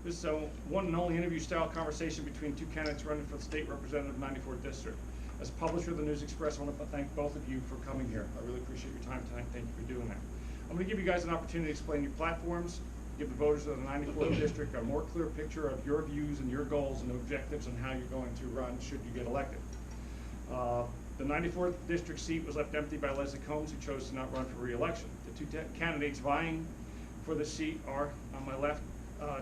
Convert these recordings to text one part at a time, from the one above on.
This is a one and only interview-style conversation between two candidates running for the state representative 94th district. As publisher of the News-Express, I want to thank both of you for coming here. I really appreciate your time tonight. Thank you for doing that. I'm going to give you guys an opportunity to explain your platforms, give the voters of the 94th district a more clear picture of your views and your goals and objectives and how you're going to run should you get elected. The 94th district seat was left empty by Leslie Combs, who chose to not run for re-election. The two candidates vying for the seat are, on my left,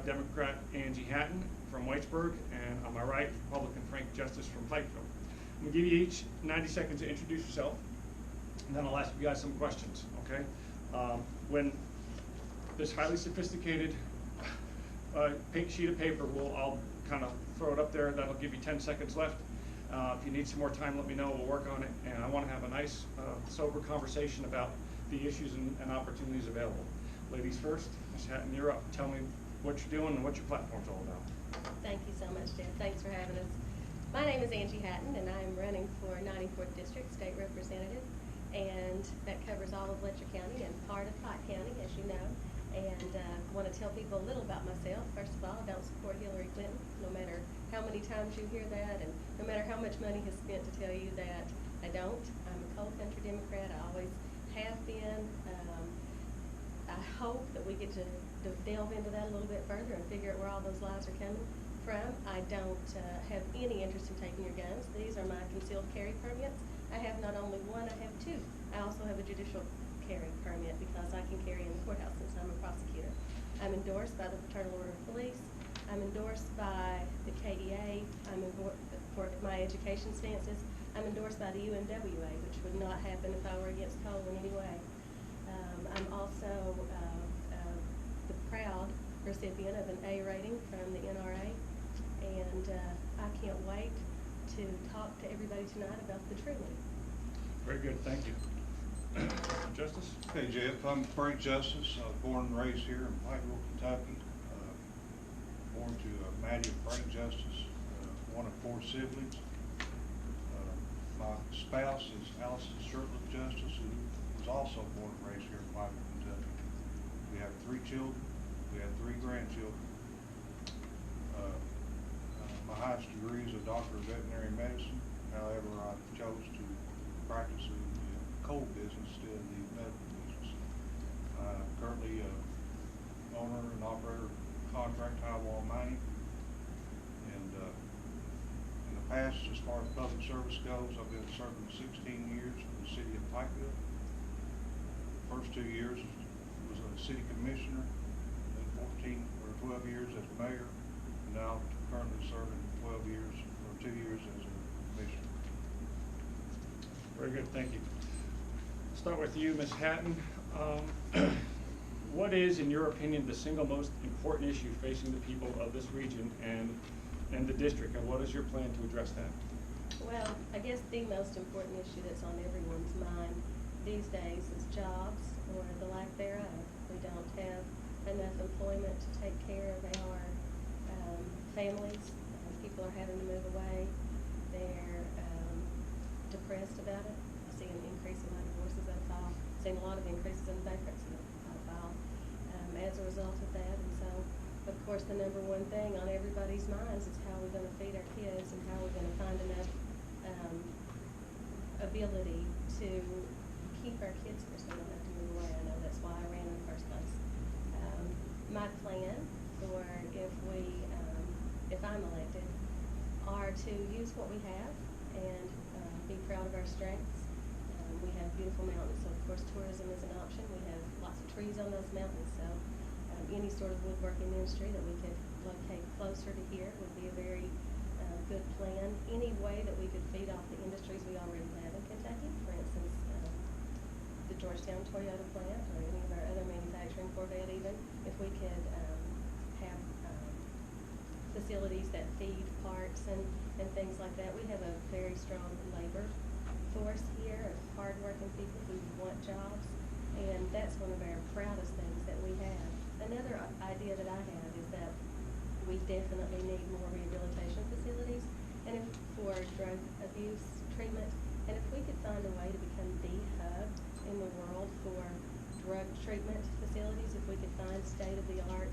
Democrat Angie Hatton from Whitesburg, and on my right, Republican Frank Justice from Pikeville. I'm going to give you each 90 seconds to introduce yourself, and then I'll ask you guys some questions, okay? When this highly sophisticated pink sheet of paper, I'll kind of throw it up there. That'll give you 10 seconds left. If you need some more time, let me know. We'll work on it. And I want to have a nice, sober conversation about the issues and opportunities available. Ladies first. Ms. Hatton, you're up. Tell me what you're doing and what your platform's all about. Thank you so much, Jeff. Thanks for having us. My name is Angie Hatton, and I'm running for 94th District State Representative. And that covers all of Letcher County and part of Pike County, as you know. And want to tell people a little about myself. First of all, I don't support Hillary Clinton, no matter how many times you hear that, and no matter how much money is spent to tell you that I don't. I'm a coal country Democrat. I always have been. I hope that we get to delve into that a little bit further and figure out where all those lies are coming from. I don't have any interest in taking your guns. These are my concealed carry permits. I have not only one, I have two. I also have a judicial carry permit because I can carry in the courthouse since I'm a prosecutor. I'm endorsed by the Fraternal Order of Police. I'm endorsed by the KEA. For my education stances. I'm endorsed by the UNWA, which would not happen if I were against coal in any way. I'm also the proud recipient of an A rating from the NRA, and I can't wait to talk to everybody tonight about the true one. Very good. Thank you. Justice? Hey Jeff, I'm Frank Justice. I was born and raised here in Pikeville, Kentucky. Born to Maddie and Frank Justice, one of 4 siblings. My spouse is Allison Shirtliff Justice, who was also born and raised here in Pikeville, Kentucky. We have 3 children. We have 3 grandchildren. My highest degree is a doctor of veterinary medicine. However, I chose to practice in the coal business instead of the medical business. I'm currently owner and operator of contract highwall mining. And in the past, as far as public service goes, I've been serving 16 years for the city of Pikeville. The first 2 years was a city commissioner, then 14 or 12 years as mayor, and now currently serving 12 years or 2 years as a commissioner. Very good, thank you. Start with you, Ms. Hatton. What is, in your opinion, the single most important issue facing the people of this region and the district, and what is your plan to address that? Well, I guess the most important issue that's on everyone's mind these days is jobs, or the lack thereof. We don't have enough employment to take care of our families. People are having to move away. They're depressed about it. I see an increase in my divorces that file. I've seen a lot of increases in bankruptcy that file as a result of that. And so, of course, the number one thing on everybody's minds is how we're going to feed our kids and how we're going to find enough ability to keep our kids from someone have to move away. I know that's why I ran in the first place. My plan for if I'm elected are to use what we have and be proud of our strengths. We have beautiful mountains, so of course tourism is an option. We have lots of trees on those mountains, so any sort of woodworking industry that we could locate closer to here would be a very good plan. Any way that we could feed off the industries we already have in Kentucky, for instance, the Georgetown Toyota plant or any of our other manufacturing, Corvette even, if we could have facilities that feed parts and things like that. We have a very strong labor force here of hard-working people who want jobs, and that's one of our proudest things that we have. Another idea that I have is that we definitely need more rehabilitation facilities and for drug abuse treatment. And if we could find a way to become the hub in the world for drug treatment facilities, if we could find state-of-the-art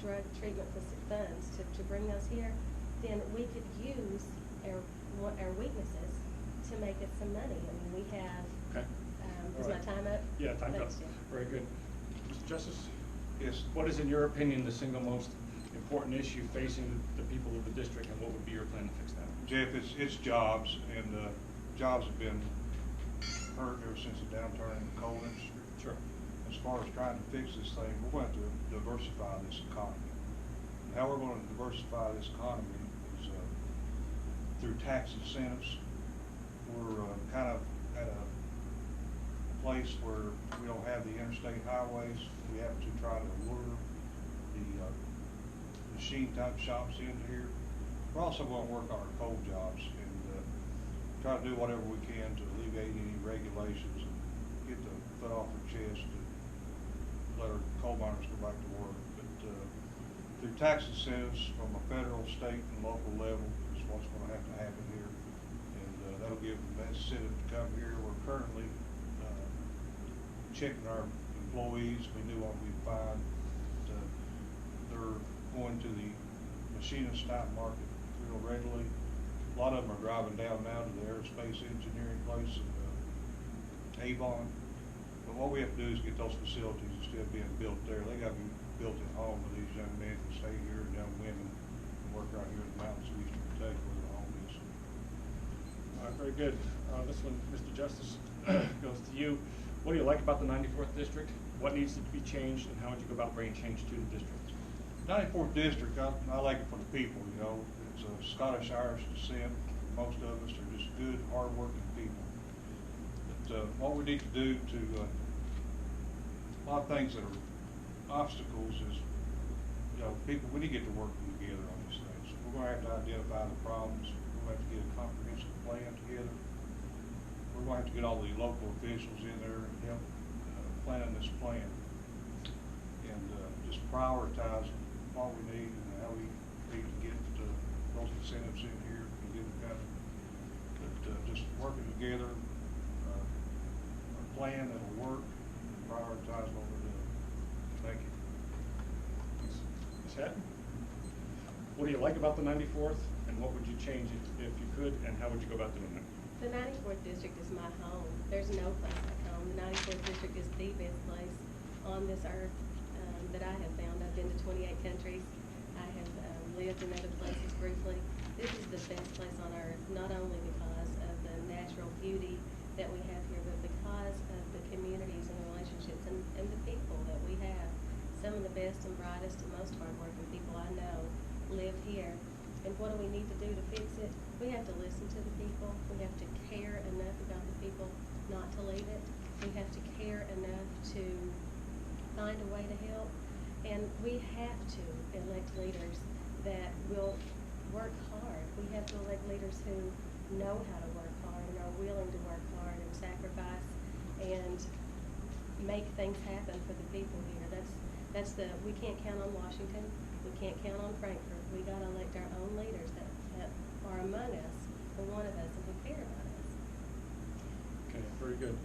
drug treatment funds to bring those here, then we could use our weaknesses to make us some money. I mean, we have, Okay. is All my right. time up? Yeah, time's up. Thanks, Jim. Very good. Mr. Justice? Yes. What is, in your opinion, the single most important issue facing the people of the district, and what would be your plan to fix that? Jeff, it's jobs, and jobs have been hurt ever since the downturn in the coal industry. Sure. As far as trying to fix this thing, we're going to have to diversify this economy. And how we're going to diversify this economy is through tax incentives. We're kind of at a place where we don't have the interstate highways. We have to try to lure the machine type shops into here. We're also going to work on our coal jobs and try to do whatever we can to alleviate any regulations and get the foot off their chest to let our coal miners go back to work. But through tax incentives from a federal, state, and local level is what's going to have to happen here. And that'll give them that incentive to come here. We're currently checking our employees. We knew what we'd find. They're going to the machinist type market real readily. A lot of them are driving down now to the aerospace engineering place in Avon. But what we have to do is get those facilities instead of being built there. They got to be built at home where these young men can stay here and young women can work right here in the mountains of Eastern Kentucky where the home is. All right, very good. This one, Mr. Justice, goes to you. What do you like about the 94th District? What needs to be changed, and how would you go about bringing change to the district? 94th District, I like it for the people, you know. It's a Scottish-Irish descent. Most of us are just good, hard-working people. But what we need to do to, a lot of things that are obstacles is, you know, people, we need to get to working together on these things. We're going to have to identify the problems. We're going to have to get a comprehensive plan together. We're going to have to get all the local officials in there and help plan this plan. And just prioritize what we need and how we need to get those incentives in here and get them kind of, but just working together, a plan that'll work, and prioritize what we're doing. Thank you. Ms. Hatton? What do you like about the 94th, and what would you change if you could, and how would you go about doing that? The 94th District is my home. There's no place like home. The 94th District is the best place on this earth that I have found. I've been to 28 countries. I have lived in other places briefly. This is the best place on earth, not only because of the natural beauty that we have here, but because of the communities and the relationships and the people that we have. Some of the best and brightest and most hardworking people I know live here. And what do we need to do to fix it? We have to listen to the people. We have to care enough about the people not to leave it. We have to care enough to find a way to help. And we have to elect leaders that will work hard. We have to elect leaders who know how to work hard and are willing to work hard and sacrifice and make things happen for the people here. We can't count on Washington. We can't count on Frankfurt. We got to elect our own leaders that are among us, who one of us, and who care about us. Okay, very good.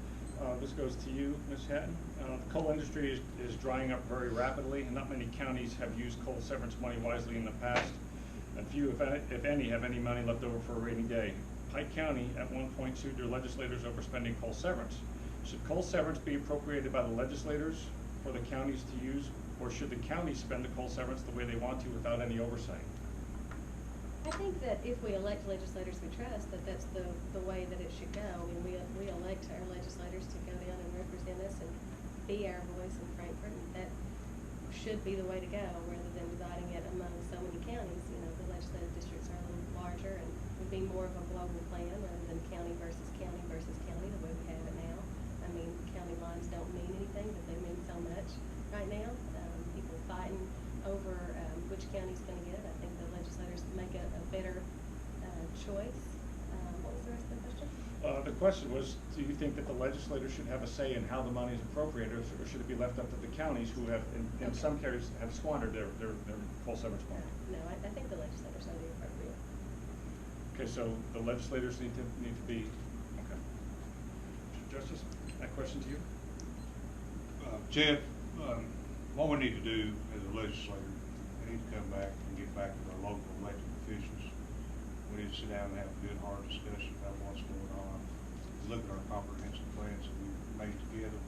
This goes to you, Ms. Hatton. The coal industry is drying up very rapidly, and not many counties have used coal severance money wisely in the past, and few, if any, have any money left over for a rainy day. Pike County at one point sued their legislators over spending coal severance. Should coal severance be appropriated by the legislators for the counties to use, or should the counties spend the coal severance the way they want to without any oversight? I think that if we elect legislators we trust, that's the way that it should go. I mean, we elect our legislators to go down and represent us and be our voice in Frankfurt, and that should be the way to go, rather than dividing it among so many counties. You know, the legislative districts are a little larger and would be more of a global plan rather than county versus county versus county, the way we have it now. I mean, county lines don't mean anything, but they mean so much right now. People fighting over which county's going to get it. I think the legislators make a better choice. What was the rest of the question? The question was, do you think that the legislators should have a say in how the money is appropriated, or should it be left up to the counties who have, in some cases, have squandered their coal severance money? No, I think the legislators are the appropriate. Okay, so the legislators need to be, okay. Mr. Justice, that question to you? Jeff, what we need to do as a legislator, we need to come back and get back to our local elected officials. We need to sit down and have a good, hard discussion about what's going on. Look at our comprehensive plans that we've made together.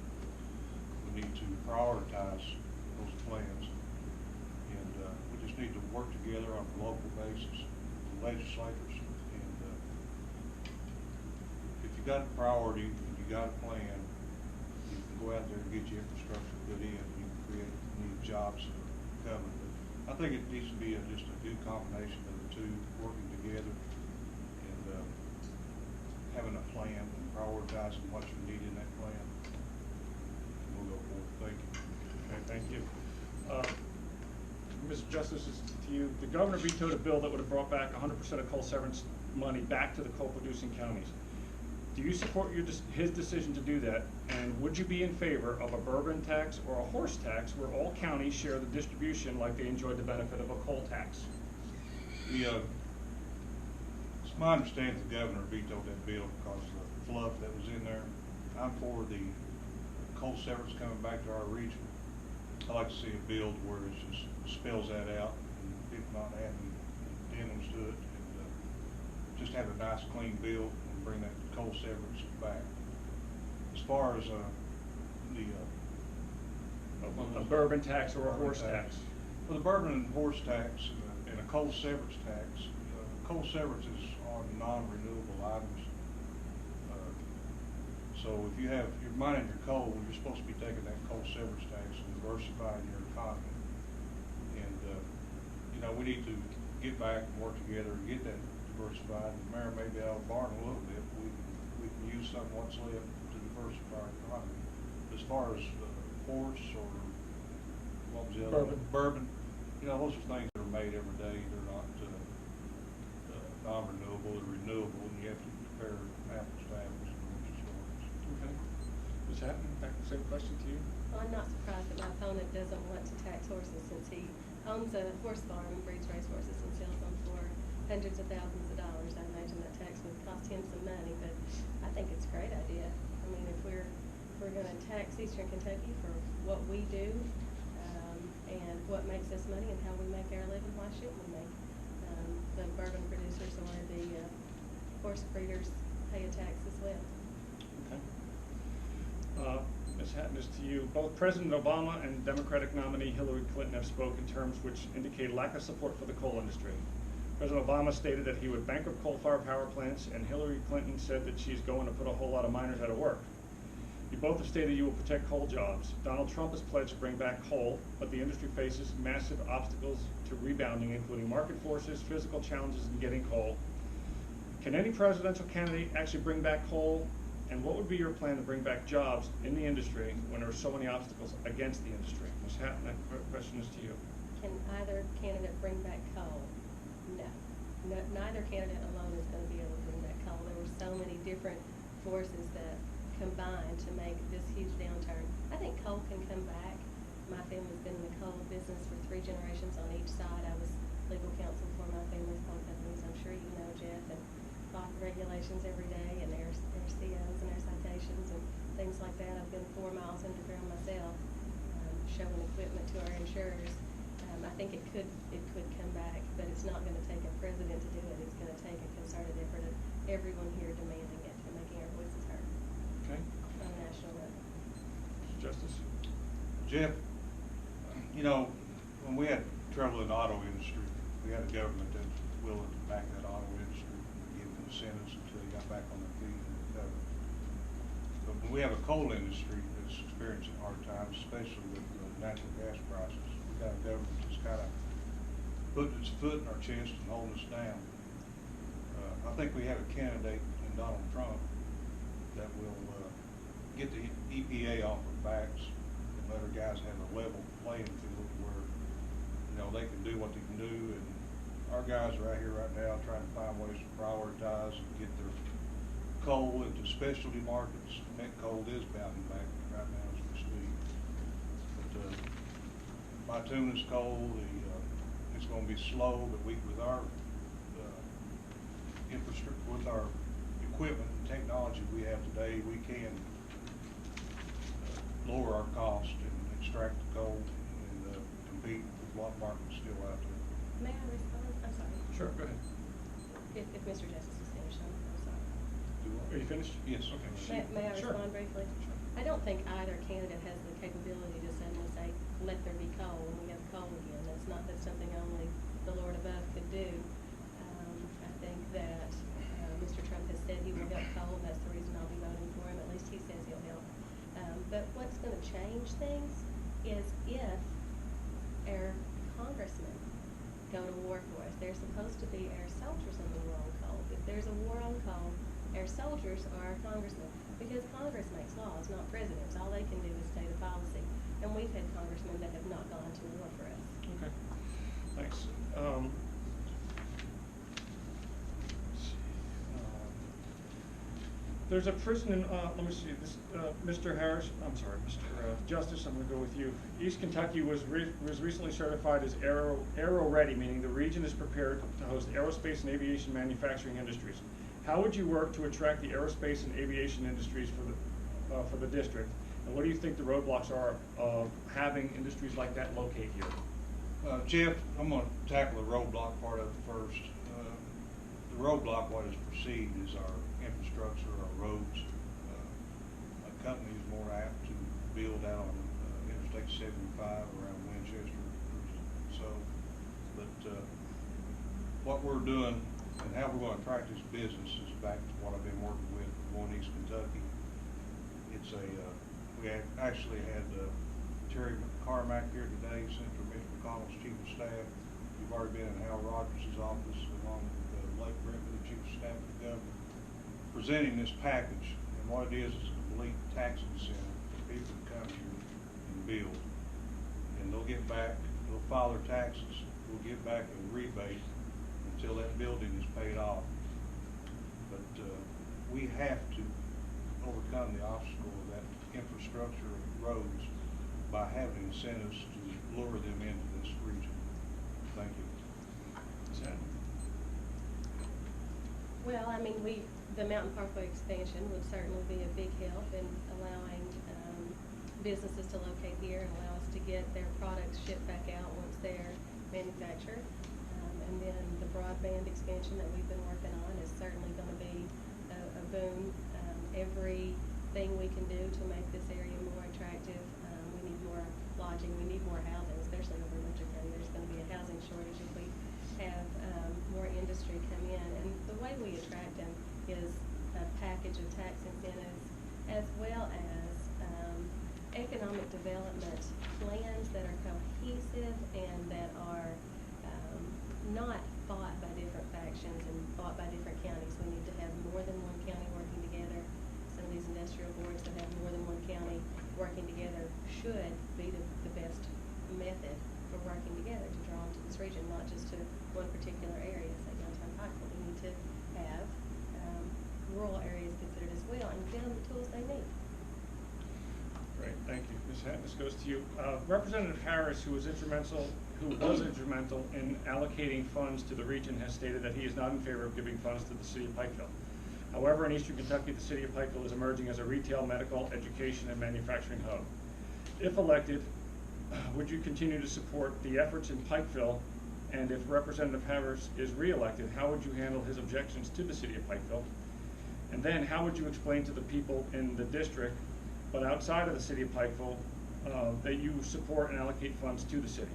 We need to prioritize those plans. And we just need to work together on a local basis, the legislators. And if you got a priority, if you got a plan, you can go out there and get your infrastructure put in, and you can create new jobs that are coming. But I think it needs to be just a good combination of the two working together and having a plan and prioritizing what you need in that plan. And we'll go forward. Thank you. Okay, thank you. Mr. Justice, this is to you. The governor vetoed a bill that would have brought back 100% of coal severance money back to the coal-producing counties. Do you support his decision to do that? And would you be in favor of a bourbon tax or a horse tax where all counties share the distribution like they enjoyed the benefit of a coal tax? It's my understanding the governor vetoed that bill because of the fluff that was in there. I'm for the coal severance coming back to our region. I like to see a bill where it just spells that out and people not adding addendums to it, and just have a nice clean bill and bring that coal severance back. As far as A bourbon tax or a horse tax? Well, the bourbon and horse tax and a coal severance tax, coal severance is on non-renewable items. So if you're mining your coal, you're supposed to be taking that coal severance tax and diversifying your economy. And we need to get back and work together and get that diversified. The mayor may be out of the barn a little bit, but we can use some of what's left to diversify our economy. As far as horse or what was the other one? Bourbon. Those are things that are made every day. They're not non-renewable, they're renewable, and you have to compare apples to apples. Okay. Ms. Hatton, back the same question to you. Well, I'm not surprised that my opponent doesn't want to tax horses since he owns a horse farm and breeds race horses and sells them for hundreds of thousands of dollars. I imagine that tax would cost him some money, but I think it's a great idea. I mean, if we're going to tax Eastern Kentucky for what we do and what makes us money and how we make our living, why shouldn't we make the bourbon producers or the horse breeders pay a tax as well? Okay. Ms. Hatton, is to you. Both President Obama and Democratic nominee Hillary Clinton have spoken terms which indicate lack of support for the coal industry. President Obama stated that he would bankrupt coal-fired power plants, and Hillary Clinton said that she's going to put a whole lot of miners out of work. You both have stated you will protect coal jobs. Donald Trump has pledged to bring back coal, but the industry faces massive obstacles to rebounding, including market forces, physical challenges in getting coal. Can any presidential candidate actually bring back coal? And what would be your plan to bring back jobs in the industry when there are so many obstacles against the industry? Ms. Hatton, that question is to you. Can either candidate bring back coal? No. Neither candidate alone is going to be able to bring back coal. There were so many different forces that combined to make this huge downturn. I think coal can come back. My family's been in the coal business for 3 generations on each side. I was legal counsel for my family's coal companies. I'm sure you know, Jeff, and fought regulations every day and their COs and their citations and things like that. I've been 4 miles underground myself, showing equipment to our insurers. I think it could come back, but it's not going to take a president to do it. It's going to take a concerted effort of everyone here demanding it and making our voices heard. Okay. On a national level. Mr. Justice. Jeff, when we had trouble in the auto industry, we had a government that was willing to back that auto industry and give them incentives until they got back on their feet and recovered. But when we have a coal industry that's experiencing hard times, especially with natural gas prices, we've got a government that's kind of putting its foot in our chest and holding us down. I think we have a candidate in Donald Trump that will get the EPA off our backs and let our guys have a level playing field where they can do what they can do, and our guys are out here right now trying to find ways to prioritize and get their coal into specialty markets. Met coal is bounding back right now as we speak. But bituminous coal, it's going to be slow, but with our infrastructure, with our equipment and technology we have today, we can lower our cost and extract the coal and compete with what market's still out there. May I respond? I'm sorry. Sure, go ahead. If Mr. Justice is finished, I'm sorry. Are you finished? Yes. Okay. May I Sure. respond briefly? Sure. I don't think either candidate has the capability to suddenly say, let there be coal, and we have coal again. That's something only the Lord above could do. I think that Mr. Trump has said he will help coal, and that's the reason I'll be voting for him. At least he says he'll help. But what's going to change things is if our congressmen go to war for us. They're supposed to be our soldiers in the war on coal. If there's a war on coal, our soldiers are our congressmen, because Congress makes laws, not presidents. All they can do is state a policy. And we've had congressmen that have not gone to war for us. Okay, thanks. There's a prison in, let me see, this, Mr. Harris, I'm sorry, Mr. Justice, I'm gonna go with you. East Kentucky was recently certified as aero ready, meaning the region is prepared to host aerospace and aviation manufacturing industries. How would you work to attract the aerospace and aviation industries for the district? And what do you think the roadblocks are of having industries like that locate here? Jeff, I'm going to tackle the roadblock part of it first. The roadblock, what is perceived, is our infrastructure, our roads. A company is more apt to build out on Interstate 75 around Winchester. So, but what we're doing and how we're going to attract this business is back to what I've been working with One East Kentucky. It's we actually had Terry Carmack here today, Senator Mitch McConnell's chief of staff. We've already been in Hal Rogers' office along with Blake Brinkley, the chief of staff of the governor, presenting this package. And what it is a complete tax incentive for people to come here and build. And they'll get back, they'll file their taxes, we'll get back a rebate until that building is paid off. But we have to overcome the obstacle of that infrastructure of roads by having incentives to lure them into this region. Thank you. Well, I mean, the Mountain Parkway expansion would certainly be a big help in allowing businesses to locate here and allow us to get their products shipped back out once they're manufactured. And then the broadband expansion that we've been working on is certainly going to be a boom. Everything we can do to make this area more attractive. We need more lodging. We need more housing, especially over in Winter County. There's going to be a housing shortage if we have more industry come in. And the way we attract them is a package of tax incentives as well as economic development plans that are cohesive and that are not fought by different factions and fought by different counties. We need to have more than one county working together. Some of these industrial boards that have more than one county working together should be the best method for working together to draw into this region, not just to one particular area, say downtown Pikeville. We need to have rural areas considered as well and give them the tools they need. Great, thank you. Ms. Hatton, this goes to you. Representative Harris, who was instrumental in allocating funds to the region, has stated that he is not in favor of giving funds to the city of Pikeville. However, in eastern Kentucky, the city of Pikeville is emerging as a retail, medical, education, and manufacturing hub. If elected, would you continue to support the efforts in Pikeville? And if Representative Harris is re-elected, how would you handle his objections to the city of Pikeville? And then how would you explain to the people in the district, but outside of the city of Pikeville, that you support and allocate funds to the city?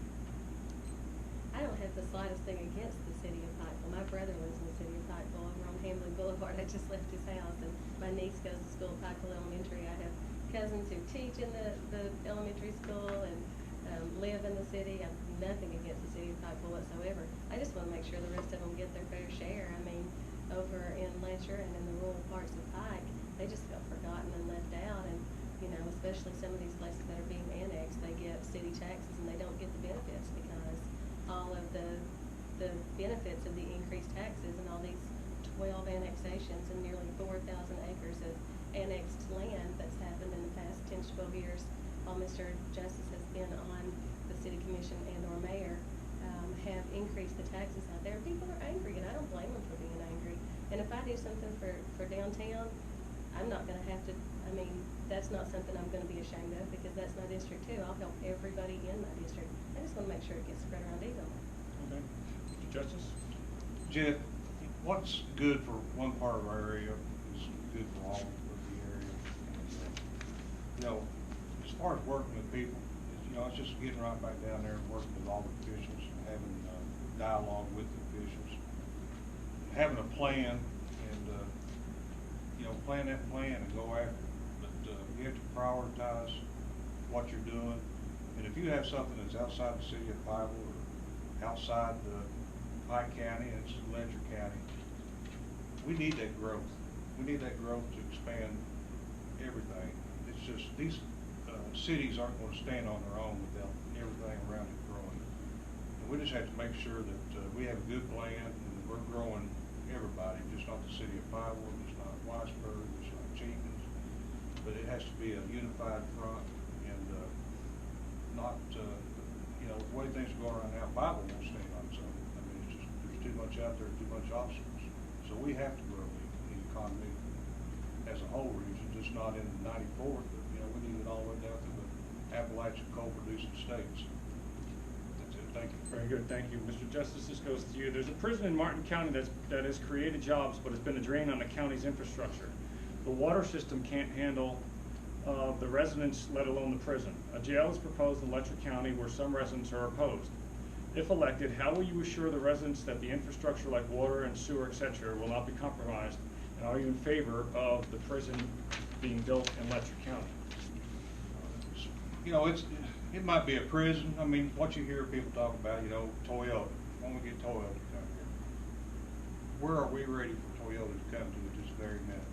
I don't have the slightest thing against the city of Pikeville. My brother lives in the city of Pikeville over on Hamlin Boulevard. I just left his house, and my niece goes to school at Pikeville Elementary. I have cousins who teach in the elementary school and live in the city. I have nothing against the city of Pikeville whatsoever. I just want to make sure the rest of them get their fair share. I mean, over in Letcher and in the rural parts of Pike, they just feel forgotten and left out. And you know, especially some of these places that are being annexed, they get city taxes and they don't get the benefits because all of the benefits of the increased taxes and all these 12 annexations and nearly 4,000 acres of annexed land that's happened in the past 10 to 12 years while Mr. Justice has been on the city commission and or mayor, have increased the taxes out there. People are angry, and I don't blame them for being angry. And if I do something for downtown, I'm not going to have to, I mean, that's not something I'm gonna be ashamed of, because that's my district too. I'll help everybody in my district. I just wanna make sure it gets spread around evenly. Okay. Mr. Justice? Jeff, what's good for one part of our area is good for all of the area. And, you know, as far as working with people, it's just getting right back down there and working with all the officials, and having dialogue with the officials, having a plan, and plan that plan and go after it. But you have to prioritize what you're doing, and if you have something that's outside the city of Pikeville or outside the Pike County and it's Letcher County, we need that growth. We need that growth to expand everything. It's just these cities aren't going to stand on their own without everything around it growing. And we just have to make sure that we have a good plan and we're growing everybody, just not the city of Pikeville, just not Whitesburg, just not Jenkins, but it has to be a unified front and not, the way things are going right now, Pikeville won't stand on its own. I mean, it's just, there's too much out there, too much obstacles. So we have to grow the economy as a whole region, just not in the 94th, but, we need it all the way down to the Appalachian coal-producing states. That's it. Thank you. Very good, thank you. Mr. Justice, this goes to you. There's a prison in Martin County that has created jobs, but has been a drain on the county's infrastructure. The water system can't handle the residents, let alone the prison. A jail is proposed in Letcher County where some residents are opposed. If elected, how will you assure the residents that the infrastructure like water and sewer, etc., will not be compromised? And are you in favor of the prison being built in Letcher County? It might be a prison. I mean, what you hear people talk about, Toyota. When we get Toyota to come here, where are we ready for Toyota to come to at this very minute?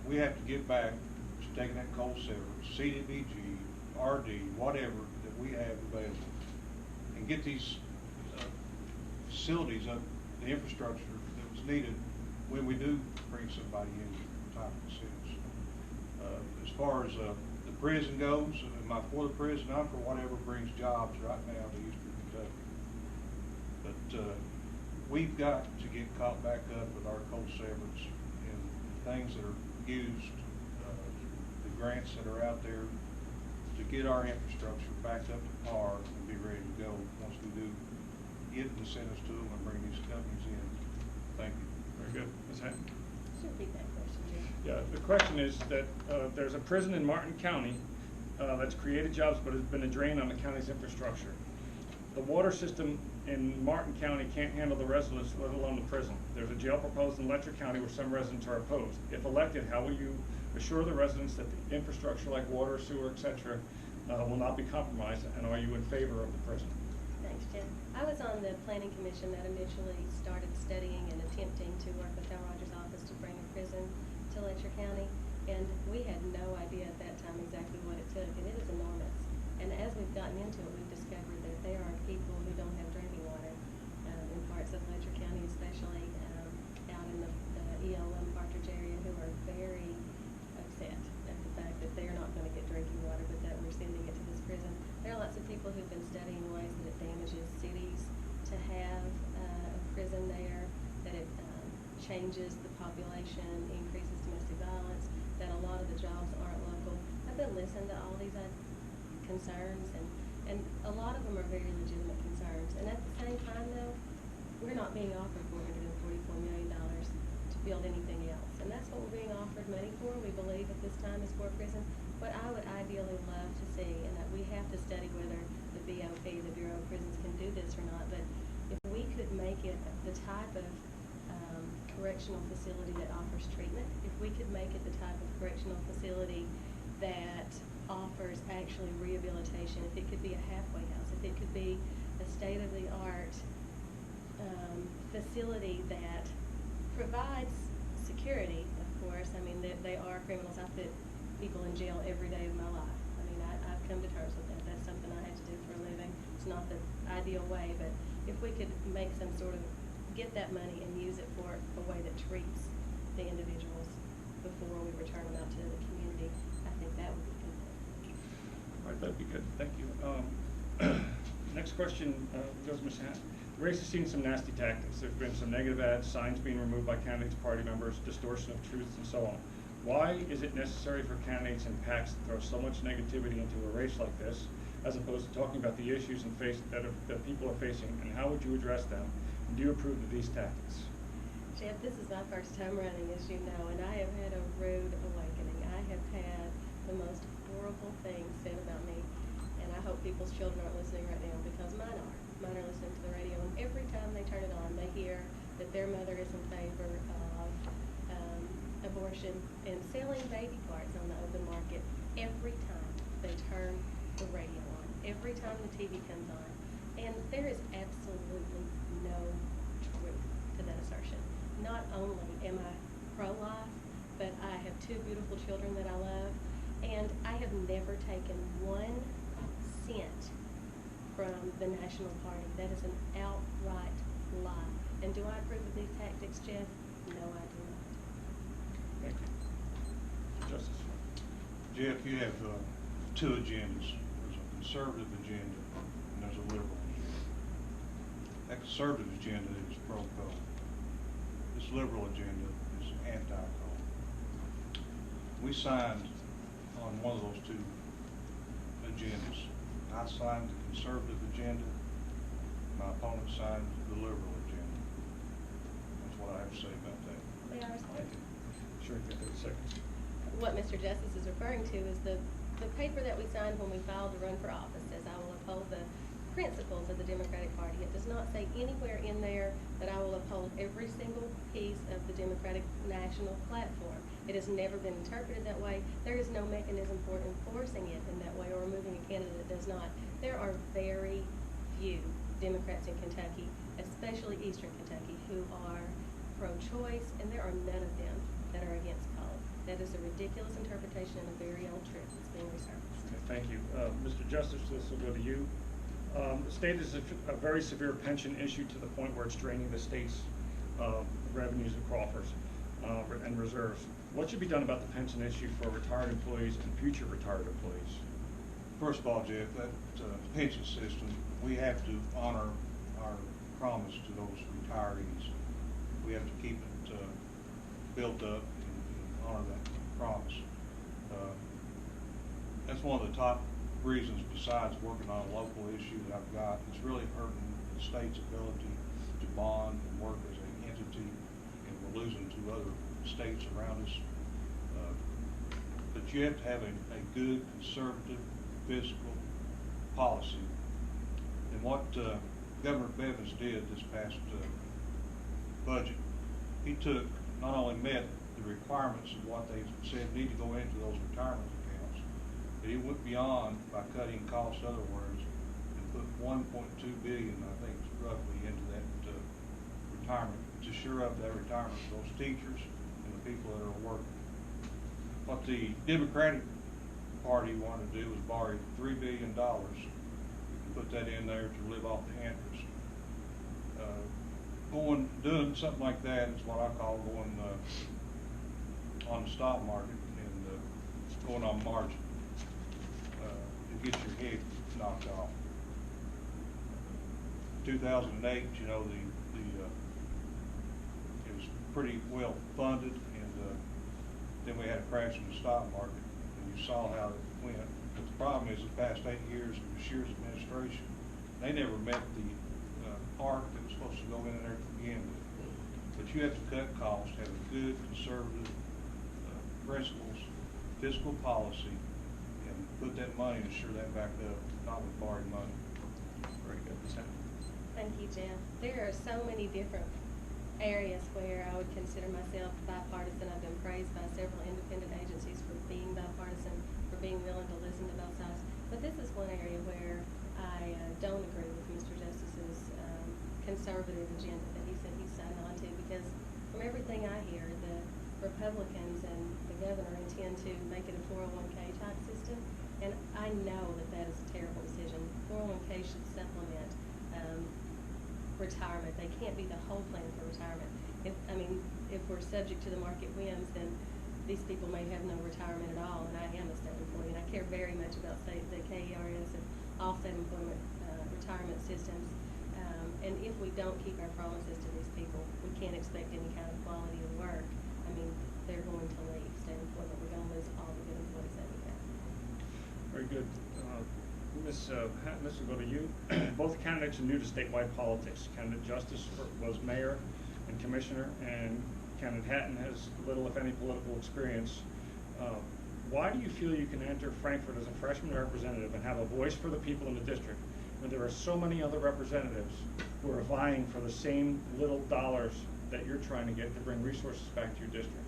We have to get back to taking that coal severance, CDBG, RD, whatever that we have available, and get these facilities up, the infrastructure that was needed when we do bring somebody in from top of the cities. As far as the prison goes, am I for the prison? I'm for whatever brings jobs right now to Eastern Kentucky. But we've got to get caught back up with our coal severance and things that are used, the grants that are out there to get our infrastructure back up to par and be ready to go once we do get the incentives to them and bring these companies in. Thank you. Very good. Ms. Hatton? Should repeat that question, Jim. Yeah, the question is that there's a prison in Martin County that's created jobs but has been a drain on the county's infrastructure. The water system in Martin County can't handle the residents, let alone the prison. There's a jail proposed in Letcher County where some residents are opposed. If elected, how will you assure the residents that the infrastructure like water, sewer, etc. Will not be compromised, and are you in favor of the prison? Thanks, Jim. I was on the planning commission that initially started studying and attempting to work with Al Rogers' office to bring a prison to Letcher County, and we had no idea at that time exactly what it took, and it is enormous. And as we've gotten into it, we've discovered that there are people who don't have drinking water in parts of Letcher County, especially out in the ELM Partridge area, who are very upset at the fact that they're not going to get drinking water, but that we're sending it to this prison. There are lots of people who've been studying ways that it damages cities to have a prison there, that it changes the population, increases domestic violence, that a lot of the jobs aren't local. I've been listening to all these concerns, and a lot of them are very legitimate concerns. And at the same time, though, we're not being offered $444 million to build anything else. And that's what we're being offered money for. We believe at this time is for a prison. What I would ideally love to see, and that we have to study whether the BOP, the Bureau of Prisons, can do this or not, but if we could make it the type of correctional facility that offers treatment, if we could make it the type of correctional facility that offers actually rehabilitation, if it could be a halfway house, if it could be a state-of-the-art facility that provides security, of course. I mean, they are criminals. I put people in jail every day of my life. I mean, I've come to terms with that. That's something I have to do for a living. It's not the ideal way, but if we could make some sort of, get that money and use it for a way that treats the individuals before we return them out to the community, I think that would be good. All right, that'd be good. Thank you. Next question goes to Ms. Hatton. The race has seen some nasty tactics. There's been some negative ads, signs being removed by candidates, party members, distortion of truth, and so on. Why is it necessary for candidates and PACs to throw so much negativity into a race like this, as opposed to talking about the issues that people are facing, and how would you address them? And do you approve of these tactics? Jeff, this is my first time running, as you know, and I have had a rude awakening. I have had the most horrible things said about me, and I hope people's children aren't listening right now, because mine are. Mine are listening to the radio, and every time they turn it on, they hear that their mother is in favor of abortion and selling baby parts on the open market. Every time they turn the radio on, every time the TV comes on, and there is absolutely no truth to that assertion. Not only am I pro-life, but I have two beautiful children that I love, and I have never taken 1 cent from the National Party. That is an outright lie. And do I approve of these tactics, Jeff? No, I do not. Thank you. Justice. Jeff, you have two agendas. There's a conservative agenda and there's a liberal agenda. That conservative agenda is pro-coal. This liberal agenda is anti-coal. We signed on one of those two agendas. I signed the conservative agenda. My opponent signed the liberal agenda. That's what I have to say about that. May I respond? Sure, you have 30 seconds. What Mr. Justice is referring to is the paper that we signed when we filed to run for office, says I will uphold the principles of the Democratic Party. It does not say anywhere in there that I will uphold every single piece of the Democratic national platform. It has never been interpreted that way. There is no mechanism for enforcing it in that way or removing a candidate that does not. There are very few Democrats in Kentucky, especially Eastern Kentucky, who are pro-choice, and there are none of them that are against coal. That is a ridiculous interpretation and a very old truth that's being resurfaced. Okay, thank you. Mr. Justice, this will go to you. The state is a very severe pension issue to the point where it's draining the state's revenues and coffers and reserves. What should be done about the pension issue for retired employees and future retired employees? First of all, Jeff, that pension system, we have to honor our promise to those retirees. We have to keep it built up and honor that promise. That's one of the top reasons, besides working on a local issue that I've got, it's really hurting the state's ability to bond and work as an entity, and we're losing to other states around us. But you have to have a good conservative fiscal policy. And what Governor Bevins did this past budget, he took, not only met the requirements of what they said need to go into those retirement accounts, but he went beyond by cutting costs otherwise and put $1.2 billion, I think, roughly, into that retirement to shore up that retirement for those teachers and the people that are working. What the Democratic Party wanted to do was borrow $3 billion and put that in there to live off the interest. Doing something like that is what I call going on the stock market and going on margin to get your head knocked off. 2008, you know, it was pretty well funded, and then we had a crash in the stock market, and you saw how it went. But the problem is, the past 8 years of Beshear's administration, they never met the arc that was supposed to go in there to begin with. But you have to cut costs, have a good conservative principles, fiscal policy, and put that money and shore that back up, not with borrowed money. Very good. Thank you, Jeff. There are so many different areas where I would consider myself bipartisan. I've been praised by several independent agencies for being bipartisan, for being willing to listen to both sides. But this is one area where I don't agree with Mr. Justice's conservative agenda that he said he's signed on to, because from everything I hear, the Republicans and the governor intend to make it a 401k type system, and I know that that is a terrible decision. 401k should supplement retirement. They can't be the whole plan for retirement. If we're subject to the market whims, then these people may have no retirement at all, and I am a state employee, and I care very much about the KERS and all state employment retirement systems. And if we don't keep our promises to these people, we can't expect any kind of quality of work. they're going to leave state employment. We're going to lose all the good employees that we have. Very good. Ms. Hatton, this will go to you. Both candidates are new to statewide politics. Candidate Justice was mayor and commissioner, and candidate Hatton has little, if any, political experience. Why do you feel you can enter Frankfort as a freshman representative and have a voice for the people in the district when there are so many other representatives who are vying for the same little dollars that you're trying to get to bring resources back to your district?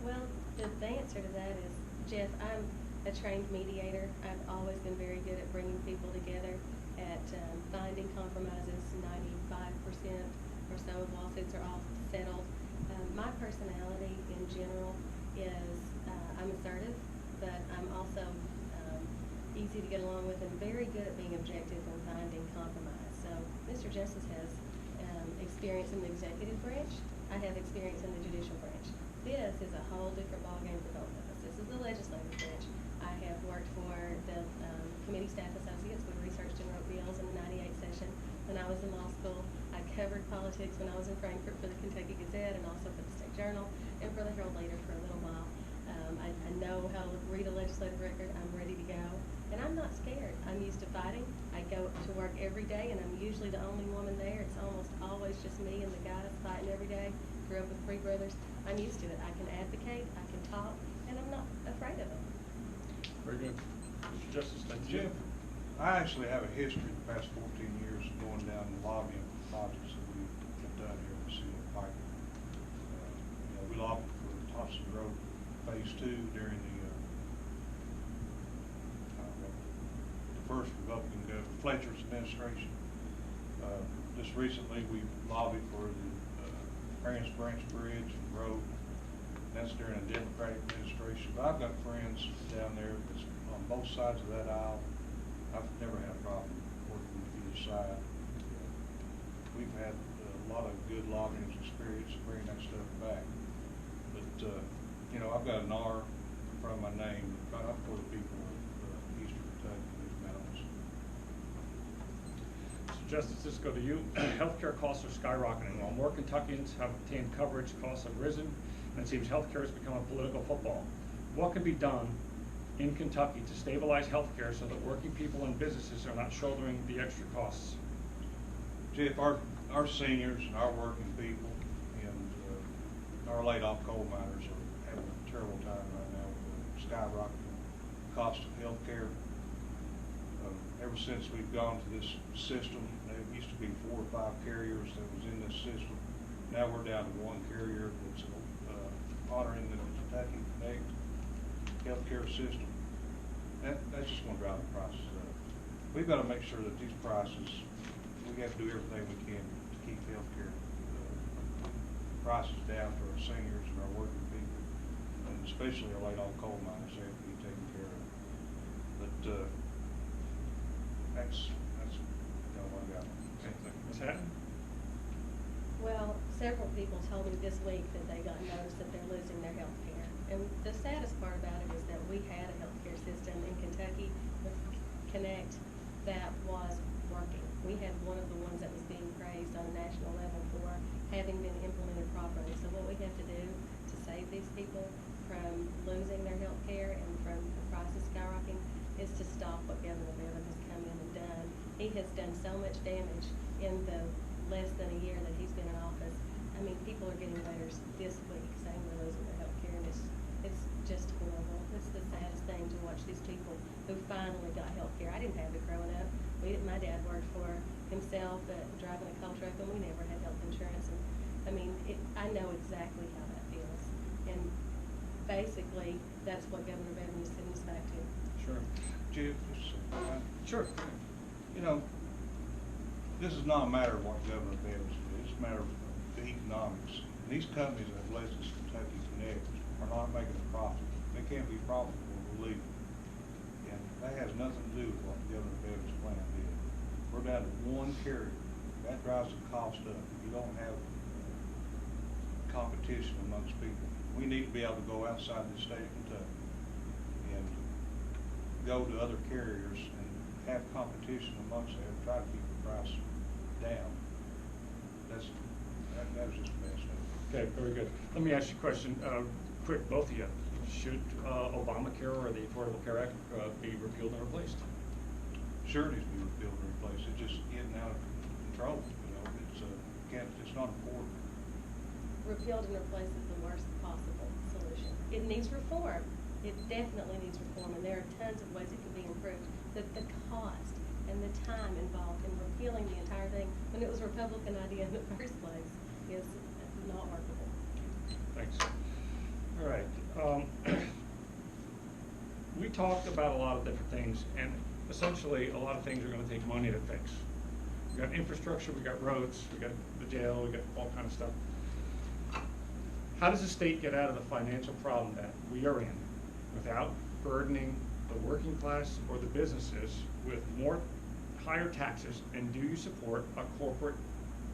Well, the answer to that is, Jeff, I'm a trained mediator. I've always been very good at bringing people together, at finding compromises. 95% or so of lawsuits are all settled. My personality in general is I'm assertive, but I'm also easy to get along with and very good at being objective and finding compromise. So Mr. Justice has experience in the executive branch. I have experience in the judicial branch. This is a whole different ballgame for both of us. This is the legislative branch. I have worked for the committee staff associates. We researched and wrote bills in the '98 session when I was in law school. I covered politics when I was in Frankfort for the Kentucky Gazette and also for the State Journal and for the Herald Leader for a little while. I know how to read a legislative record. I'm ready to go. And I'm not scared. I'm used to fighting. I go to work every day, and I'm usually the only woman there. It's almost always just me and the guys fighting every day. Grew up with 3 brothers. I'm used to it. I can advocate, I can talk, and I'm not afraid of it. Very good. Mr. Justice, thank you. Jim, I actually have a history the past 14 years of going down and lobbying for projects that we have done here in the city of Pikeville. We lobbied for Thompson Road Phase 2 during the first Republican governor, Fletcher's administration. Just recently, we lobbied for the Arians Branch Bridge Road. That's during a Democratic administration. But I've got friends down there that's on both sides of that aisle. I've never had a problem working with either side. We've had a lot of good lobbying experience bringing that stuff back. But, I've got an R in front of my name for the people of Eastern Kentucky. Mr. Justice, this go to you. Healthcare costs are skyrocketing. While more Kentuckians have obtained coverage, costs have risen, and it seems healthcare has become a political football. What can be done in Kentucky to stabilize healthcare so that working people and businesses are not shouldering the extra costs? Jeff, our seniors and our working people and our laid-off coal miners are having a terrible time right now with the skyrocketing cost of healthcare. Ever since we've gone to this system, there used to be 4 or 5 carriers that was in this system. Now we're down to 1 carrier that's honoring the Kentucky Connect healthcare system. That's just going to drive the prices up. We've got to make sure that these prices, we have to do everything we can to keep healthcare prices down for our seniors and our working people, and especially our laid-off coal miners. They have to be taken care of. But that's what I got. Ms. Hatton? Well, several people told me this week that they got notice that they're losing their health care. And the saddest part about it is that we had a health care system in Kentucky with Connect that was working. We had one of the ones that was being praised on a national level for having been implemented properly. So what we have to do to save these people from losing their health care and from the prices skyrocketing is to stop what Governor Bevan has come in and done. He has done so much damage in the less than a year that he's been in office. I mean, people are getting letters this week saying they're losing their health care, and it's just horrible. It's the saddest thing to watch these people who finally got health care. I didn't have it growing up. My dad worked for himself, driving a coal truck, and we never had health insurance. And I mean, I know exactly how that feels. And basically, that's what Governor Bevan is sending us back to. Sure. Jeff, Sure. This is not a matter of what Governor Bevan's doing. It's a matter of the economics. And these companies that have led this Kentucky Connect are not making a profit. They can't be profitable or legal. And that has nothing to do with what Governor Bevan's plan did. We're down to 1 carrier. That drives the cost up. You don't have competition amongst people. We need to be able to go outside the state of Kentucky and go to other carriers and have competition amongst them, try to keep the price down. That was just a mess. Okay, very good. Let me ask you a question. quick, both of you, should Obamacare or the Affordable Care Act be repealed and replaced? Sure, it needs to be repealed and replaced. It's just getting out of control. It's not important. Repealed and replaced is the worst possible solution. It needs reform. It definitely needs reform, and there are tons of ways it could be improved. The cost and the time involved in repealing the entire thing, when it was a Republican idea in the first place, is not workable. Thanks. All right. We talked about a lot of different things, and essentially a lot of things are going to take money to fix. We got infrastructure, we got roads, we got the jail, we got all kind of stuff. How does the state get out of the financial problem that we are in without burdening the working class or the businesses with more higher taxes? And do you support a corporate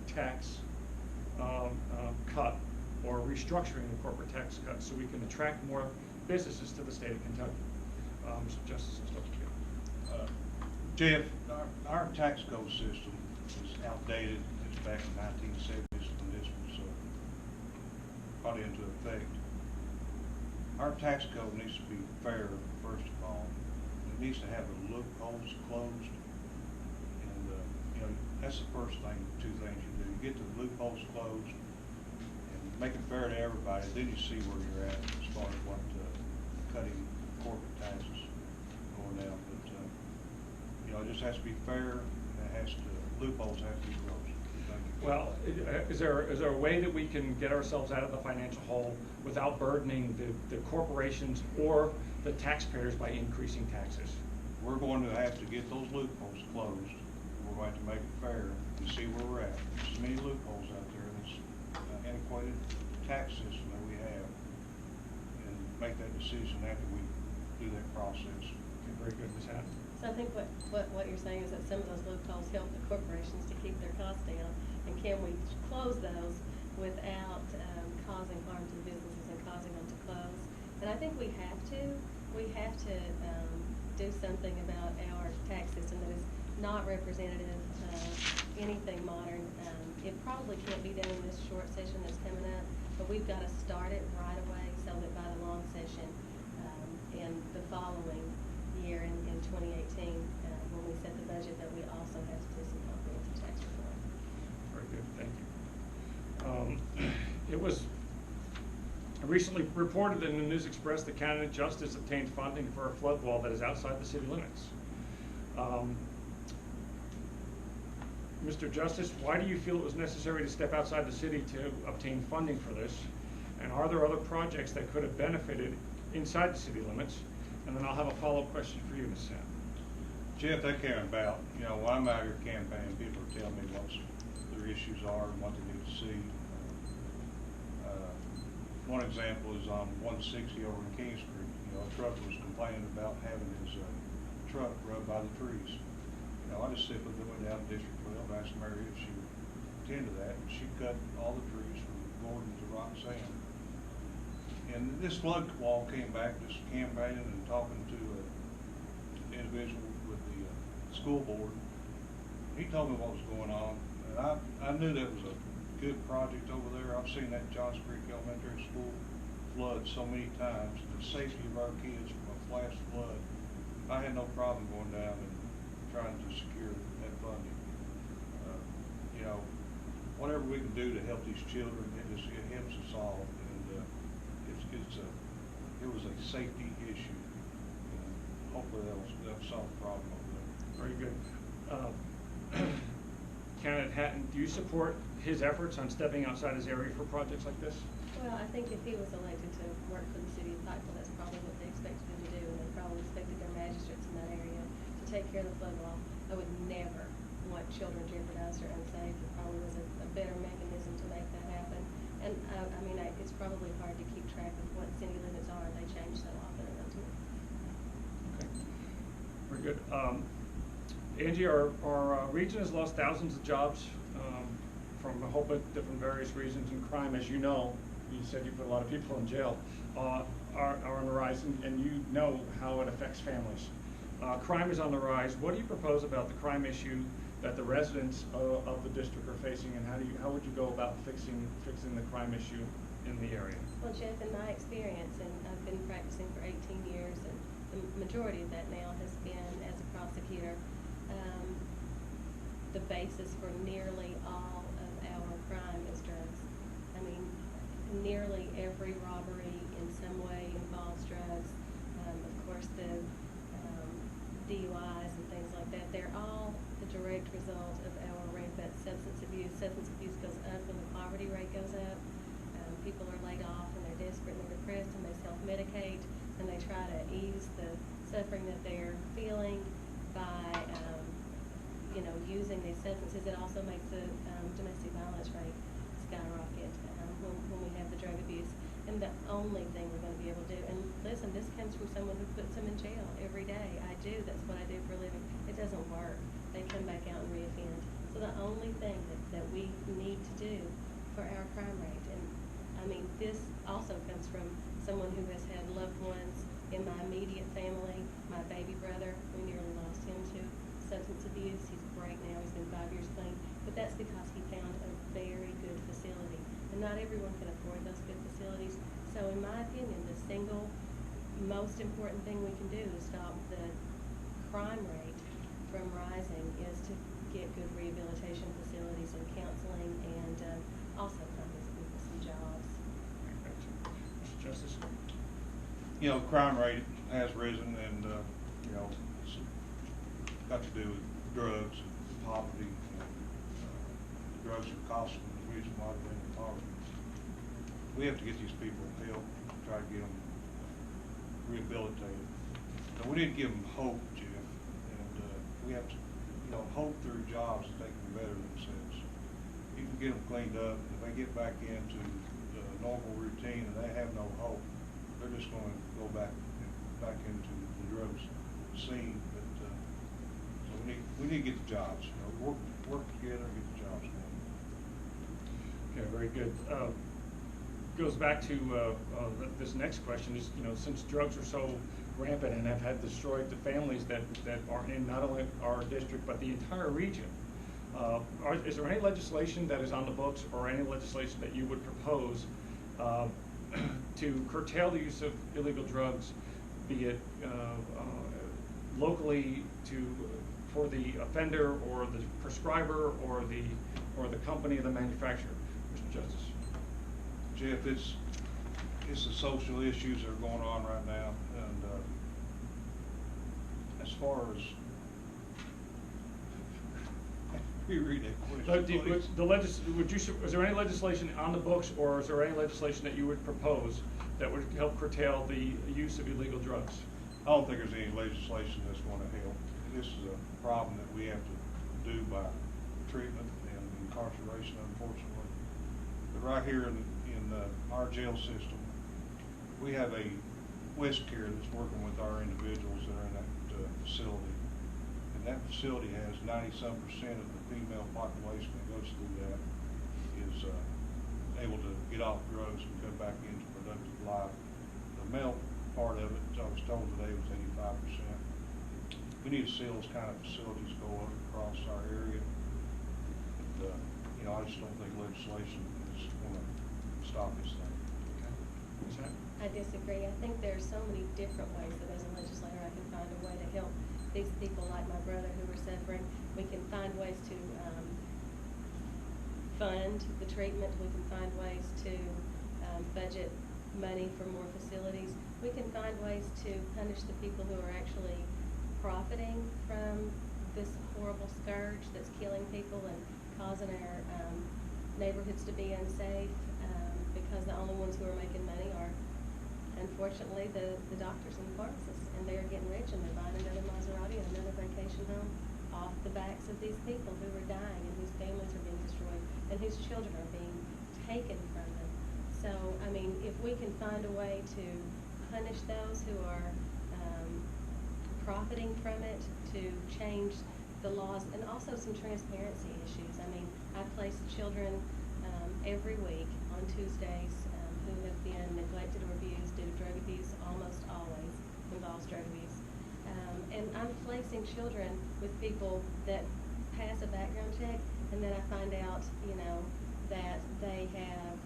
tax cut or restructuring the corporate tax cut so we can attract more businesses to the state of Kentucky? Mr. Justice, I'll start with you. Jeff, our tax code system is outdated. It's back in 1970s when this was brought into effect. Our tax code needs to be fair, first of all. It needs to have the loopholes closed. And that's the first thing, two things you do. You get the loopholes closed and make it fair to everybody. Then you see where you're at as far as what cutting corporate taxes going down. But it just has to be fair, and loopholes have to be closed. Thank you. Well, is there a way that we can get ourselves out of the financial hole without burdening the corporations or the taxpayers by increasing taxes? We're going to have to get those loopholes closed. We're going to make it fair and see where we're at. There's so many loopholes out there in this antiquated tax system that we have, and make that decision after we do that process. Okay, very good, Ms. Hatton. So I think what you're saying is that some of those loopholes help the corporations to keep their costs down, and can we close those without causing harm to the businesses and causing them to close? And I think we have to do something about our tax system that is not representative of anything modern. It probably can't be done in this short session that's coming up, but we've got to start it right away so that by the long session and the following year in 2018, when we set the budget, that we also have to do some comprehensive tax reform. Very good, thank you. It was recently reported in the News-Express that Canada Justice obtained funding for a flood wall that is outside the city limits. Mr. Justice, why do you feel it was necessary to step outside the city to obtain funding for this? And are there other projects that could have benefited inside the city limits? And then I'll have a follow-up question for you, Ms. Sam. Jeff, that came about, when I'm out here campaigning, people are telling me what their issues are and what they need to see. One example is on 160 over in Kings Creek. A truck was complaining about having his truck rubbed by the trees. I just simply went down to District 12, asked Mary if she would attend to that, and she cut all the trees from Gordon to Rock Sand. And this flood wall came back just campaigning and talking to an individual with the school board. He told me what was going on, and I knew that was a good project over there. I've seen that Johns Creek Elementary School flood so many times. The safety of our kids from a flash flood, I had no problem going down and trying to secure that funding. Whatever we can do to help these children, it helps us all. And it was a safety issue. And hopefully that'll solve the problem over there. Very good. Candidate Hatton, do you support his efforts on stepping outside his area for projects like this? Well, I think if he was elected to work for the city of Pikeville, that's probably what they expected him to do, and they probably expected their magistrates in that area to take care of the flood wall. I would never want children jeopardized or unsafe. There probably was a better mechanism to make that happen. And it's probably hard to keep track of what city limits are. They change so often around here. Okay, very good. Angie, our region has lost thousands of jobs from a whole bunch of different various reasons, and crime, as you know, you said you put a lot of people in jail, are on the rise, and you know how it affects families. Crime is on the rise. What do you propose about the crime issue that the residents of the district are facing, and how would you go about fixing the crime issue in the area? Well, Jeff, in my experience, and I've been practicing for 18 years, and the majority of that now has been as a prosecutor, the basis for nearly all of our crime is drugs. I mean, nearly every robbery in some way involves drugs. Of course, the DUIs and things like that, they're all the direct result of our rampant substance abuse. Substance abuse goes up when the poverty rate goes up. People are laid off and they're desperate and they're depressed and they self-medicate and they try to ease the suffering that they're feeling by using these substances. It also makes the domestic violence rate skyrocket when we have the drug abuse. And the only thing we're going to be able to do, and listen, this comes from someone who puts them in jail every day. I do, that's what I do for a living. It doesn't work. They come back out and reoffend. So the only thing that we need to do for our crime rate, and I mean, this also comes from someone who has had loved ones in my immediate family. My baby brother, we nearly lost him to substance abuse. He's great now. He's been 5 years clean. But that's because he found a very good facility. And not everyone can afford those good facilities. So in my opinion, the single most important thing we can do to stop the crime rate from rising is to get good rehabilitation facilities and counseling, and also find these people some jobs. Mr. Justice? Crime rate has risen, and it's got to do with drugs and poverty. Drugs are costing the reason why they're in poverty. We have to get these people help, try to get them rehabilitated. And we need to give them hope, Jeff, and we have to, hope through jobs that they can better themselves. You can get them cleaned up, and if they get back into the normal routine and they have no hope, they're just going to go back into the drugs scene. But so we need to get the jobs. Work together and get the jobs done. Okay, very good. Goes back to this next question is, since drugs are so rampant and have destroyed the families that are in not only our district but the entire region, is there any legislation that is on the books or any legislation that you would propose to curtail the use of illegal drugs, be it locally for the offender or the prescriber or the company or the manufacturer? Mr. Justice. Jeff, it's the social issues that are going on right now, and as far as reread that question, please. Is there any legislation on the books, or is there any legislation that you would propose that would help curtail the use of illegal drugs? I don't think there's any legislation that's going to help. This is a problem that we have to do by treatment and incarceration, unfortunately. But right here in our jail system, we have a West Care that's working with our individuals that are in that facility. And that facility has 90-some% of the female population that goes through that is able to get off drugs and come back into productive life. The male part of it, I was told today, was 85%. We need to see those kind of facilities go up across our area. But, I just don't think legislation is going to stop this thing. Okay. I disagree. I think there are so many different ways that as a legislator I can find a way to help these people like my brother who are suffering. We can find ways to fund the treatment. We can find ways to budget money for more facilities. We can find ways to punish the people who are actually profiting from this horrible scourge that's killing people and causing our neighborhoods to be unsafe, because the only ones who are making money are, unfortunately, the doctors and the pharmacists, and they're getting rich and they're buying another Maserati and another vacation home off the backs of these people who are dying and whose families are being destroyed and whose children are being taken from them. So, I mean, if we can find a way to punish those who are profiting from it, to change the laws, and also some transparency issues. I mean, I place children every week on Tuesdays who have been neglected or abused due to drug abuse. Almost always involves drug abuse. And I'm placing children with people that pass a background check, and then I find out, that they have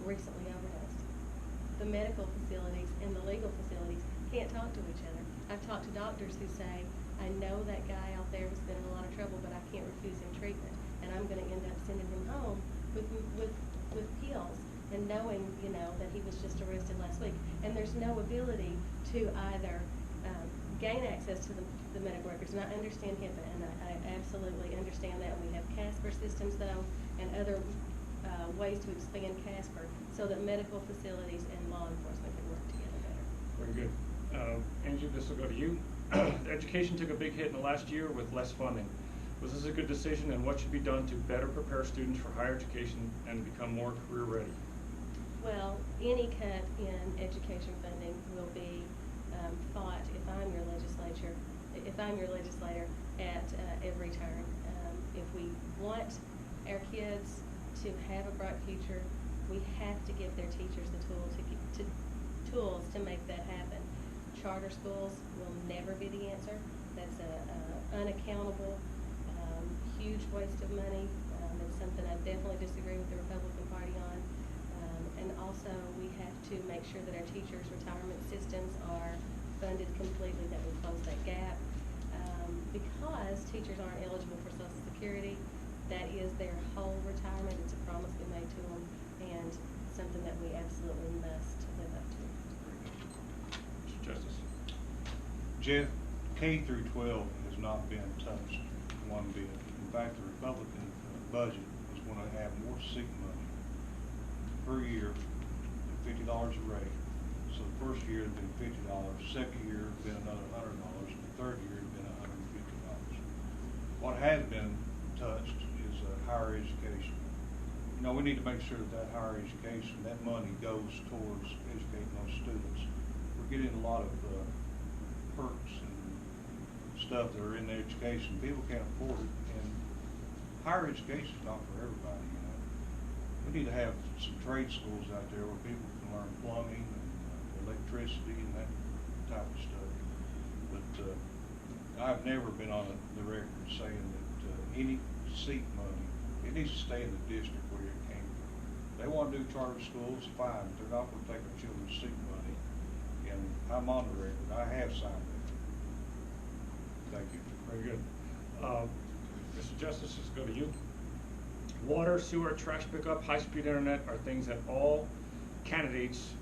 recently overdosed. The medical facilities and the legal facilities can't talk to each other. I've talked to doctors who say, I know that guy out there has been in a lot of trouble, but I can't refuse him treatment, and I'm going to end up sending him home with pills, and knowing, you know, that he was just arrested last week. And there's no ability to either gain access to the medical records, and I understand HIPAA, and I absolutely understand that. We have CASPER systems, though, and other ways to expand CASPER so that medical facilities and law enforcement can work together better. Very good. Angie, this will go to you. Education took a big hit in the last year with less funding. Was this a good decision, and what should be done to better prepare students for higher education and become more career ready? Well, any cut in education funding will be fought if I'm your legislator at every turn. If we want our kids to have a bright future, we have to give their teachers the tools to make that happen. Charter schools will never be the answer. That's a unaccountable, huge waste of money. It's something I definitely disagree with the Republican Party on. And also, we have to make sure that our teachers' retirement systems are funded completely, that we close that gap. Because teachers aren't eligible for Social Security, that is their whole retirement. It's a promise we made to them, and something that we absolutely must live up to. Mr. Justice. Jeff, K through 12 has not been touched one bit. In fact, the Republican budget is going to have more seat money per year than $50 a rate. So the first year had been $50, second year had been another $100, and the third year had been $150. What has been touched is higher education. You know, we need to make sure that higher education, that money goes towards educating those students. We're getting a lot of perks and stuff that are in their education. People can't afford it, and higher education is not for everybody, you know. We need to have some trade schools out there where people can learn plumbing and electricity and that type of stuff. But I've never been on the record saying that any seat money, it needs to stay in the district where it came from. They want to do charter schools, fine, but they're not going to take our children's seat money. And I'm on the record. I have signed it. Thank you. Very good. Mr. Justice, let's go to you. Water, sewer, trash pickup, high-speed internet are things that all candidates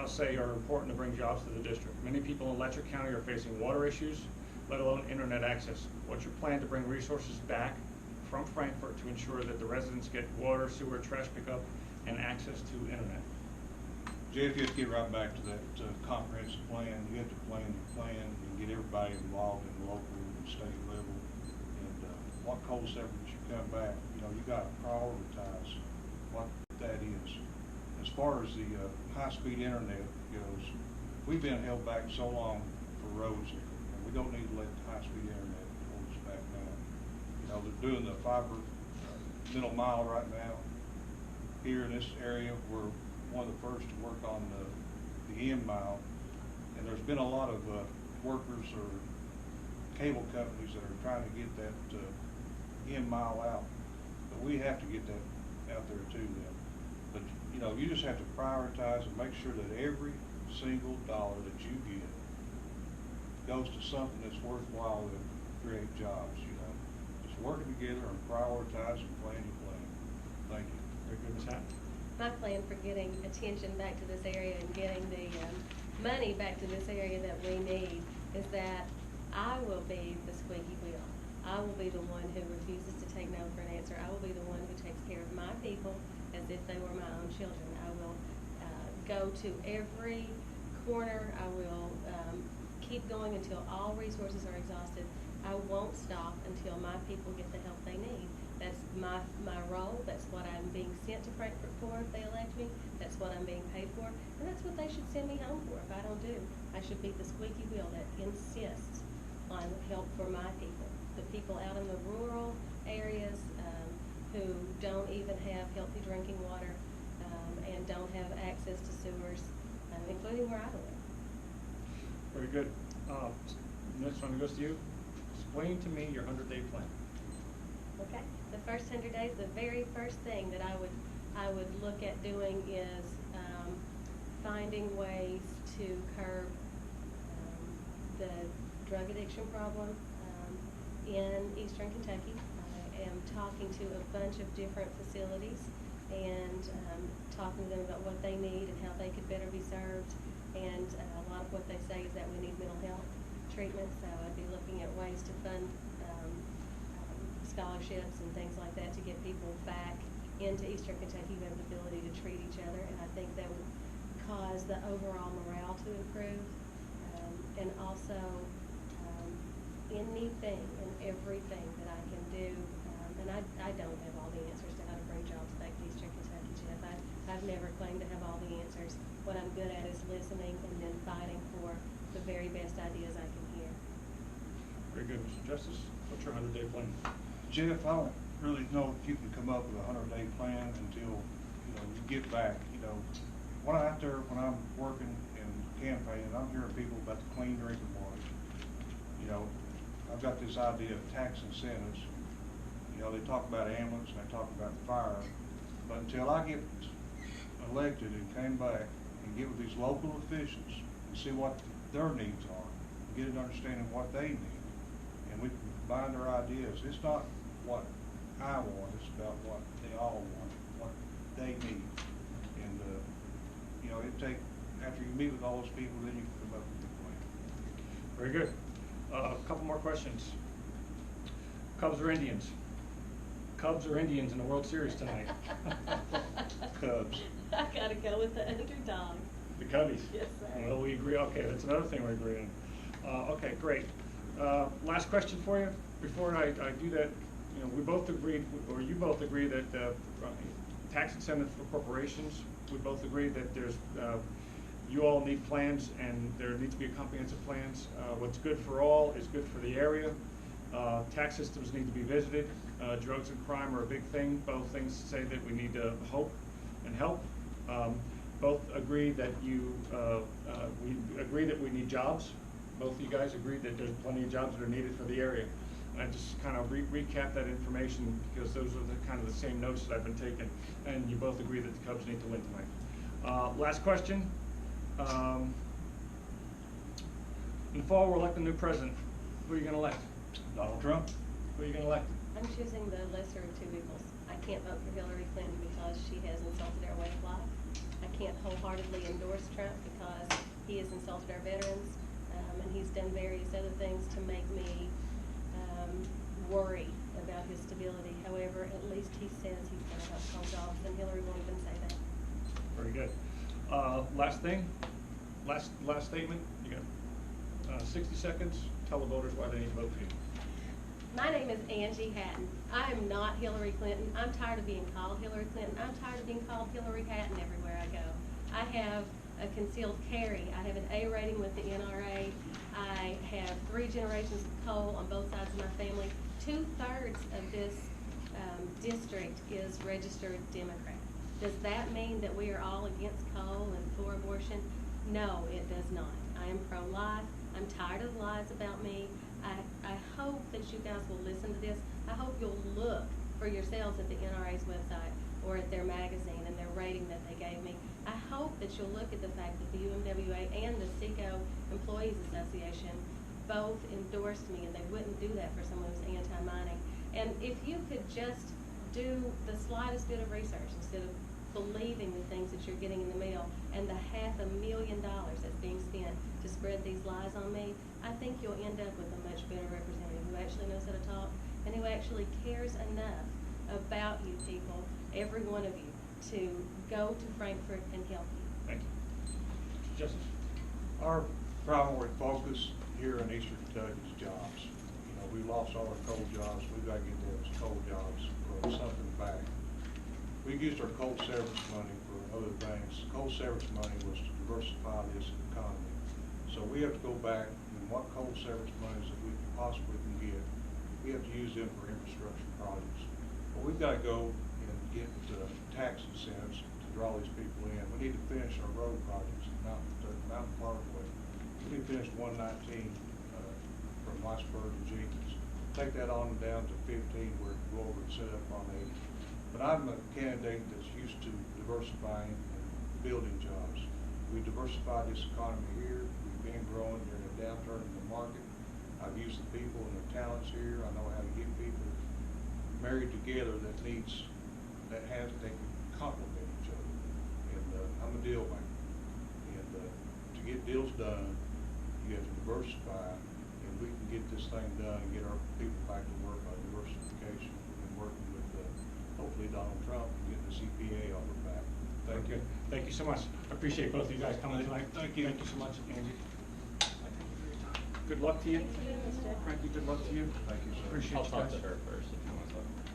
say are important to bring jobs to the district. Many people in Letcher County are facing water issues, let alone internet access. What's your plan to bring resources back from Frankfort to ensure that the residents get water, sewer, trash pickup, and access to internet? Jeff, you have to get right back to that comprehensive plan. You have to plan your plan and get everybody involved in the local and state level. And what cost efforts you come back, you know, you got to prioritize what that is. As far as the high-speed internet goes, we've been held back so long for roads, and we don't need to let the high-speed internet hold us back now. You know, they're doing the fiber middle mile right now. Here in this area, we're one of the first to work on the end mile, and there's been a lot of workers or cable companies that are trying to get that end mile out, but we have to get that out there too then. But you know, you just have to prioritize and make sure that every single dollar that you get goes to something that's worthwhile to create jobs. You know, just work together and prioritize and plan your plan. Thank you. Very good, Ms. Hatton. My plan for getting attention back to this area and getting the money back to this area that we need is that I will be the squeaky wheel. I will be the one who refuses to take no for an answer. I will be the one who takes care of my people as if they were my own children. I will go to every corner. I will keep going until all resources are exhausted. I won't stop until my people get the help they need. That's my role. That's what I'm being sent to Frankfort for if they elect me. That's what I'm being paid for. And that's what they should send me home for if I don't do. I should be the squeaky wheel that insists on help for my people. The people out in the rural areas who don't even have healthy drinking water and don't have access to sewers, including where I live. Very good. Next one goes to you. Explain to me your 100-day plan. Okay. The first 100 days, the very first thing that I would I would look at doing is finding ways to curb the drug addiction problem in Eastern Kentucky. I am talking to a bunch of different facilities and talking to them about what they need and how they could better be served. And a lot of what they say is that we need mental health treatment, so I'd be looking at ways to fund scholarships and things like that to get people back into Eastern Kentucky who have the ability to treat each other, and I think that would cause the overall morale to improve. And also anything and everything that I can do, and I don't have all the answers to how to bring jobs back to Eastern Kentucky, Jeff. I've never claimed to have all the answers. What I'm good at is listening and then fighting for the very best ideas I can hear. Very good, Mr. Justice. What's your 100-day plan? Jeff, I don't really know if you can come up with a 100-day plan until, you know, you get back. You know, when I'm out there, when I'm working and campaigning, I'm hearing people about the clean drinking water. You know, I've got this idea of tax incentives. You know, they talk about ambulance and they talk about fire, but until I get elected and came back and get with these local officials and see what their needs are, and get an understanding of what they need, and we can combine their ideas. It's not what I want, it's about what they all want, what they need. And, you know, after you meet with all those people, then you can come up with a plan. Very good. A couple more questions. Cubs or Indians? Cubs or Indians in the World Series tonight? Cubs. I gotta go with the underdog. The Cubbies? Yes, sir. Well, we agree. Okay, that's another thing we agree on. Okay, great. Last question for you. Before I do that, you know, we both agreed, or you both agree that tax incentives for corporations, we both agree that there's, you all need plans and there needs to be a comprehensive plans. What's good for all is good for the area. Tax systems need to be visited. Drugs and crime are a big thing. Both things say that we need to hope and help. Both agree that we agree that we need jobs. Both of you guys agree that there's plenty of jobs that are needed for the area. And I just kind of recap that information because those are the kind of the same notes that I've been taking. And you both agree that the Cubs need to win tonight. Last question. In the fall, we're electing a new president. Who are you going to elect? Donald Trump. Who are you going to elect? I'm choosing the lesser of two evils. I can't vote for Hillary Clinton because she has insulted our way of life. I can't wholeheartedly endorse Trump because he has insulted our veterans, and he's done various other things to make me worry about his stability. However, at least he says he's going to help hold jobs, and Hillary won't even say that. Very good. Last thing, last statement. You got 60 seconds. Tell the voters why they need to vote for you. My name is Angie Hatton. I am not Hillary Clinton. I'm tired of being called Hillary Clinton. I'm tired of being called Hillary Hatton everywhere I go. I have a concealed carry. I have an A rating with the NRA. I have 3 generations of coal on both sides of my family. 2/3 of this district is registered Democrat. Does that mean that we are all against coal and for abortion? No, it does not. I am pro-life. I'm tired of lies about me. I hope that you guys will listen to this. I hope you'll look for yourselves at the NRA's website or at their magazine and their rating that they gave me. I hope that you'll look at the fact that the UMWA and the SECO Employees Association both endorsed me, and they wouldn't do that for someone who's anti-mining. And if you could just do the slightest bit of research instead of believing the things that you're getting in the mail and the $500,000 that's being spent to spread these lies on me, I think you'll end up with a much better representative who actually knows how to talk and who actually cares enough about you people, every one of you, to go to Frankfurt and help you. Thank you. Mr. Justice. Our primary focus here in Eastern Kentucky is jobs. You know, we lost all our coal jobs. We've got to get those coal jobs, grow something back. We used our coal severance money for other things. Coal severance money was to diversify this economy. So we have to go back and what coal severance monies that we possibly can get, we have to use them for infrastructure projects. But we've got to go and get tax incentives to draw these people in. We need to finish our road projects, Mountain Parkway. We need to finish 119 from Whitesburg to Jenkins. Take that on down to 15 where we go over and set up on 80. But I'm a candidate that's used to to diversifying and building jobs. We diversified this economy here. We've been growing during a downturn in the market. I've used the people and their talents here. I know how to get people married together that can complement each other. And I'm a deal maker. And to get deals done, you have to diversify, and we can get this thing done and get our people back to work by diversification and working with hopefully Donald Trump and getting the CPA off our back. Thank you. Thank you so much. I appreciate both of you guys coming tonight. Thank you. Thank you so much, Angie. I thank you for your time. Good luck to you. Thank you, Mr. Frankie, good luck to you. Thank you, sir. Appreciate I'll you talk guys. to her first if you want to talk.